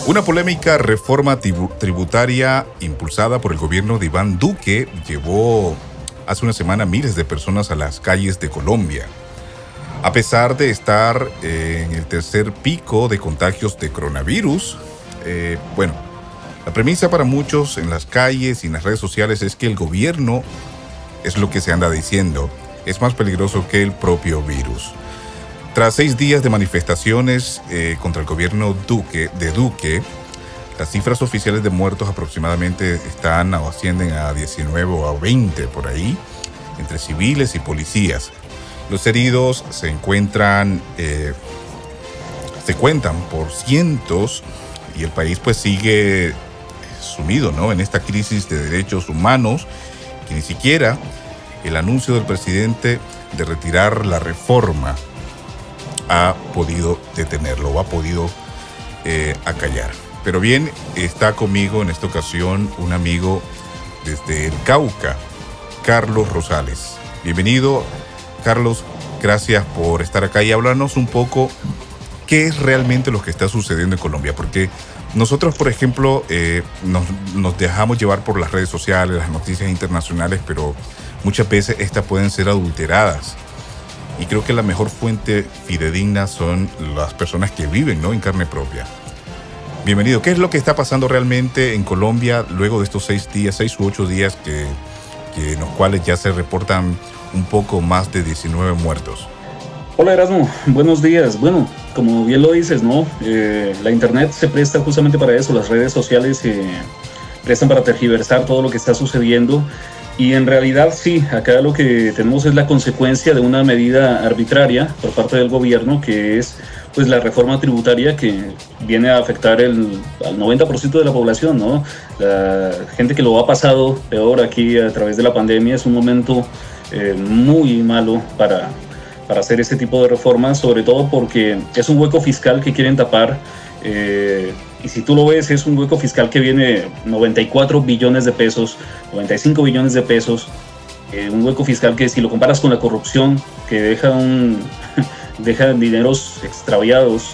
Una polémica reforma tributaria impulsada por el gobierno de Iván Duque llevó hace una semana miles de personas a las calles de Colombia. A pesar de estar en el tercer pico de contagios de coronavirus, la premisa para muchos en las calles y en las redes sociales es que el gobierno, es lo que se anda diciendo, es más peligroso que el propio virus. Tras 6 días de manifestaciones contra el gobierno de Duque, las cifras oficiales de muertos aproximadamente están o ascienden a 19 o a 20 por ahí, entre civiles y policías. Los heridos se cuentan por cientos y el país pues sigue sumido, ¿no?, en esta crisis de derechos humanos, que ni siquiera el anuncio del presidente de retirar la reforma ha podido detenerlo o ha podido acallar. Pero bien, está conmigo en esta ocasión un amigo desde el Cauca, Carlos Rosales. Bienvenido, Carlos, gracias por estar acá y hablarnos un poco qué es realmente lo que está sucediendo en Colombia, porque nosotros, por ejemplo, nos dejamos llevar por las redes sociales, las noticias internacionales, pero muchas veces estas pueden ser adulteradas. Y creo que la mejor fuente fidedigna son las personas que viven, ¿no?, en carne propia. Bienvenido. ¿Qué es lo que está pasando realmente en Colombia luego de estos 6 u 8 días en los cuales ya se reportan un poco más de 19 muertos? Hola Erasmo, buenos días. Bueno, como bien lo dices, ¿no? La internet se presta justamente para eso, las redes sociales se prestan para tergiversar todo lo que está sucediendo. Y en realidad sí, acá lo que tenemos es la consecuencia de una medida arbitraria por parte del gobierno, que es pues la reforma tributaria que viene a afectar al 90% de la población, ¿no? La gente que lo ha pasado peor aquí a través de la pandemia, es un momento muy malo para hacer este tipo de reformas, sobre todo porque es un hueco fiscal que quieren tapar. Y si tú lo ves, es un hueco fiscal que viene 94 billones de pesos, 95 billones de pesos, un hueco fiscal que si lo comparas con la corrupción, que deja dineros extraviados,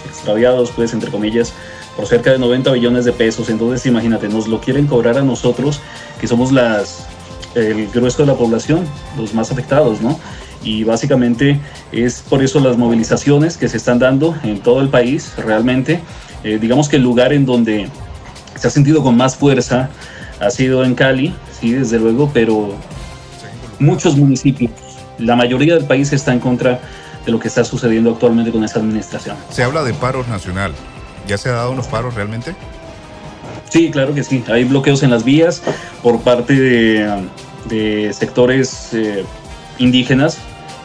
pues entre comillas, por cerca de 90 billones de pesos. Entonces imagínate, nos lo quieren cobrar a nosotros, que somos el grueso de la población, los más afectados, ¿no? Y básicamente es por eso las movilizaciones que se están dando en todo el país realmente. Digamos que el lugar en donde se ha sentido con más fuerza ha sido en Cali, sí, desde luego, pero muchos municipios, la mayoría del país está en contra de lo que está sucediendo actualmente con esta administración. Se habla de paro nacional. ¿Ya se ha dado unos paros realmente? Sí, claro que sí. Hay bloqueos en las vías por parte de sectores indígenas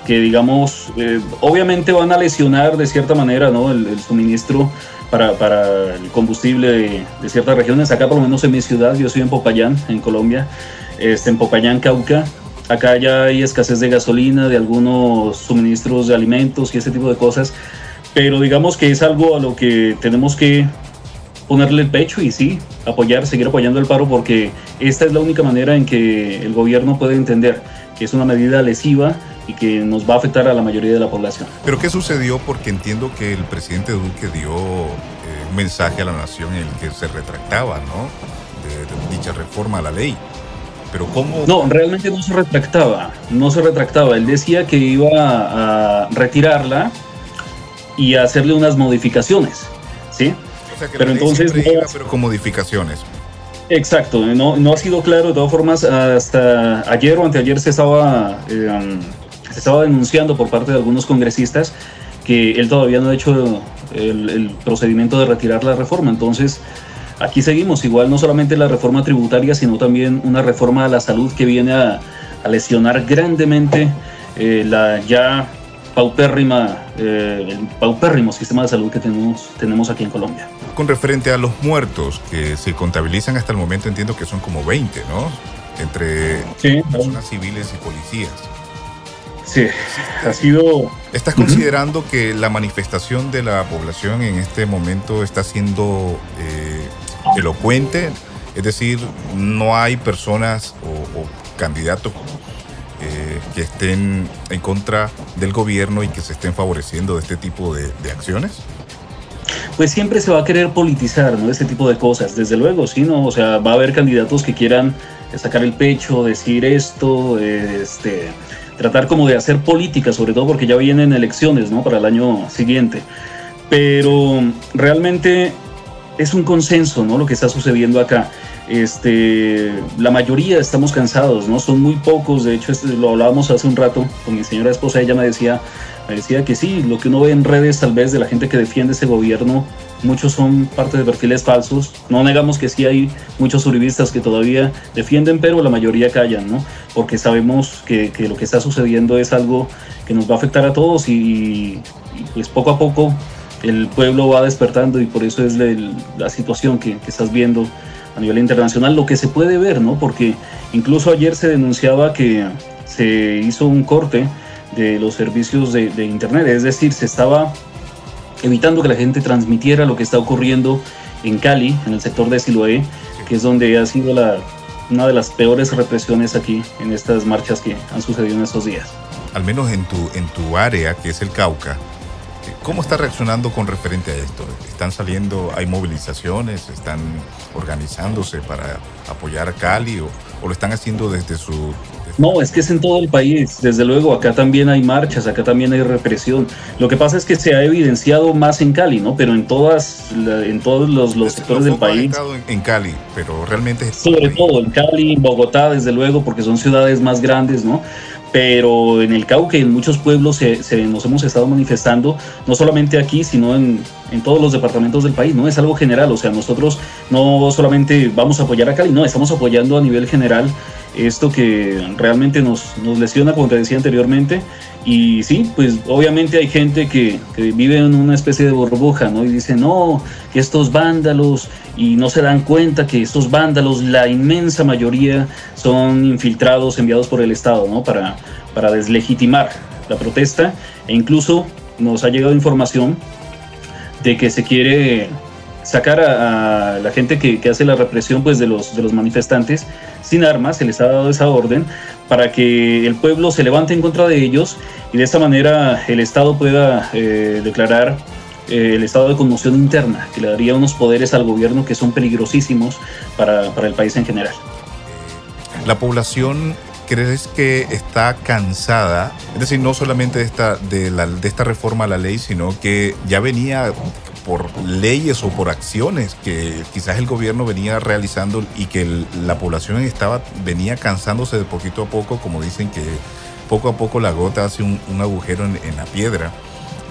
que, digamos, obviamente van a lesionar de cierta manera, ¿no?, el suministro para el combustible de ciertas regiones. Acá, por lo menos en mi ciudad, yo soy en Popayán, en Colombia, en Popayán, Cauca. Acá ya hay escasez de gasolina, de algunos suministros de alimentos y ese tipo de cosas, pero digamos que es algo a lo que tenemos que ponerle el pecho y sí, seguir apoyando el paro, porque esta es la única manera en que el gobierno puede entender que es una medida lesiva y que nos va a afectar a la mayoría de la población. ¿Pero qué sucedió? Porque entiendo que el presidente Duque dio un mensaje a la nación en el que se retractaba, ¿no?, de dicha reforma a la ley. ¿Pero cómo? No, realmente no se retractaba. Él decía que iba a retirarla y a hacerle unas modificaciones, ¿sí? O sea, que pero la ley entonces iba, pero con modificaciones. Exacto, no ha sido claro. De todas formas, hasta ayer o anteayer se estaba denunciando por parte de algunos congresistas que él todavía no ha hecho el procedimiento de retirar la reforma. Entonces, aquí seguimos, igual no solamente la reforma tributaria, sino también una reforma a la salud que viene a lesionar grandemente el paupérrimo sistema de salud que tenemos aquí en Colombia. Con referente a los muertos que se contabilizan hasta el momento, entiendo que son como 20, ¿no?, entre personas civiles y policías. Sí, ha sido... ¿Estás considerando que la manifestación de la población en este momento está siendo elocuente? Es decir, no hay personas o candidatos que estén en contra del gobierno y que se estén favoreciendo de este tipo de acciones. pues siempre se va a querer politizar, ¿no? Ese tipo de cosas, desde luego, sí, ¿no? O sea, va a haber candidatos que quieran sacar el pecho, decir esto, tratar como de hacer política, sobre todo porque ya vienen elecciones, ¿no? Para el año siguiente. Pero realmente es un consenso, ¿no? Lo que está sucediendo acá. La mayoría estamos cansados, ¿no? Son muy pocos, de hecho lo hablábamos hace un rato con mi señora esposa, ella me decía que sí, lo que uno ve en redes tal vez de la gente que defiende ese gobierno, muchos son parte de perfiles falsos. No negamos que sí hay muchos uribistas que todavía defienden, pero la mayoría callan, ¿no? Porque sabemos que lo que está sucediendo es algo que nos va a afectar a todos y pues poco a poco el pueblo va despertando, y por eso es la situación que estás viendo a nivel internacional, lo que se puede ver, ¿no? Porque incluso ayer se denunciaba que se hizo un corte de los servicios de internet, es decir, se estaba evitando que la gente transmitiera lo que está ocurriendo en Cali, en el sector de Siloé, que es donde ha sido una de las peores represiones aquí en estas marchas que han sucedido en estos días. Al menos en tu área, que es el Cauca, ¿cómo está reaccionando con referente a esto? ¿Están saliendo, hay movilizaciones, están organizándose para apoyar a Cali o lo están haciendo desde su... No, es que es en todo el país, desde luego, acá también hay marchas, acá también hay represión. Lo que pasa es que se ha evidenciado más en Cali, ¿no? Pero en todos los sectores del país. En Cali, pero realmente... Sobre todo en Cali, en Bogotá, desde luego, porque son ciudades más grandes, ¿no? Pero en el Cauca y en muchos pueblos nos hemos estado manifestando, no solamente aquí, sino en todos los departamentos del país, ¿no? Es algo general, o sea, nosotros no solamente vamos a apoyar a Cali, no, estamos apoyando a nivel general esto que realmente nos lesiona, como te decía anteriormente. Y sí, pues obviamente hay gente que vive en una especie de burbuja, ¿no? Y dice, no, que estos vándalos, y no se dan cuenta que estos vándalos, la inmensa mayoría, son infiltrados, enviados por el Estado, ¿no? Para deslegitimar la protesta. E incluso nos ha llegado información de que se quiere sacar a la gente que hace la represión, pues, de los manifestantes sin armas. Se les ha dado esa orden para que el pueblo se levante en contra de ellos, y de esta manera el Estado pueda declarar el estado de conmoción interna, que le daría unos poderes al gobierno que son peligrosísimos para el país en general. La población, ¿crees que está cansada? Es decir, no solamente de esta reforma a la ley, sino que ya venía por leyes o por acciones que quizás el gobierno venía realizando, y que la población venía cansándose de poquito a poco, como dicen que poco a poco la gota hace un agujero en la piedra.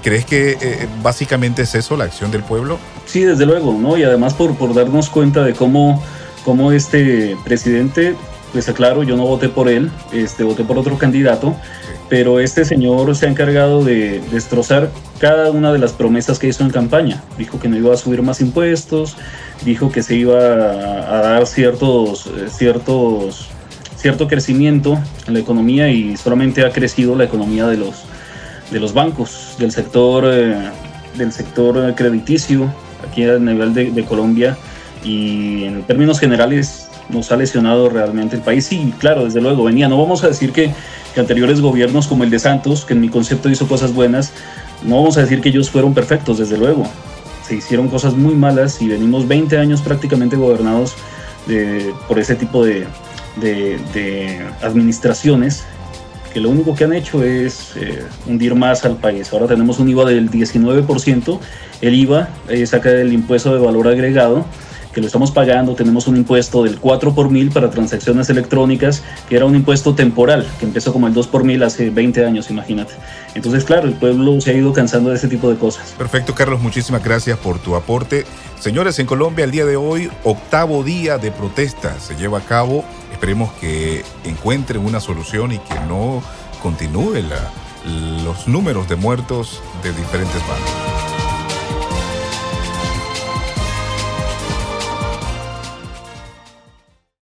¿Crees que básicamente es eso, la acción del pueblo? Sí, desde luego, ¿no? Y además por darnos cuenta de cómo este presidente, pues aclaro, yo no voté por él, voté por otro candidato, pero este señor se ha encargado de destrozar cada una de las promesas que hizo en campaña. Dijo que no iba a subir más impuestos, dijo que se iba a dar cierto crecimiento en la economía, y solamente ha crecido la economía de los bancos, del sector crediticio aquí a nivel de Colombia, y en términos generales nos ha lesionado realmente el país. Sí, claro, desde luego no vamos a decir que anteriores gobiernos como el de Santos, que en mi concepto hizo cosas buenas, no vamos a decir que ellos fueron perfectos, desde luego. Se hicieron cosas muy malas y venimos 20 años prácticamente gobernados por ese tipo de administraciones, que lo único que han hecho es hundir más al país. Ahora tenemos un IVA del 19%, el IVA saca el impuesto de valor agregado, que lo estamos pagando. Tenemos un impuesto del 4 por mil para transacciones electrónicas, que era un impuesto temporal, que empezó como el 2 por mil hace 20 años, imagínate. Entonces, claro, el pueblo se ha ido cansando de ese tipo de cosas. Perfecto, Carlos, muchísimas gracias por tu aporte. Señores, en Colombia el día de hoy, 8º día de protesta se lleva a cabo. Esperemos que encuentren una solución y que no continúen los números de muertos de diferentes bandos.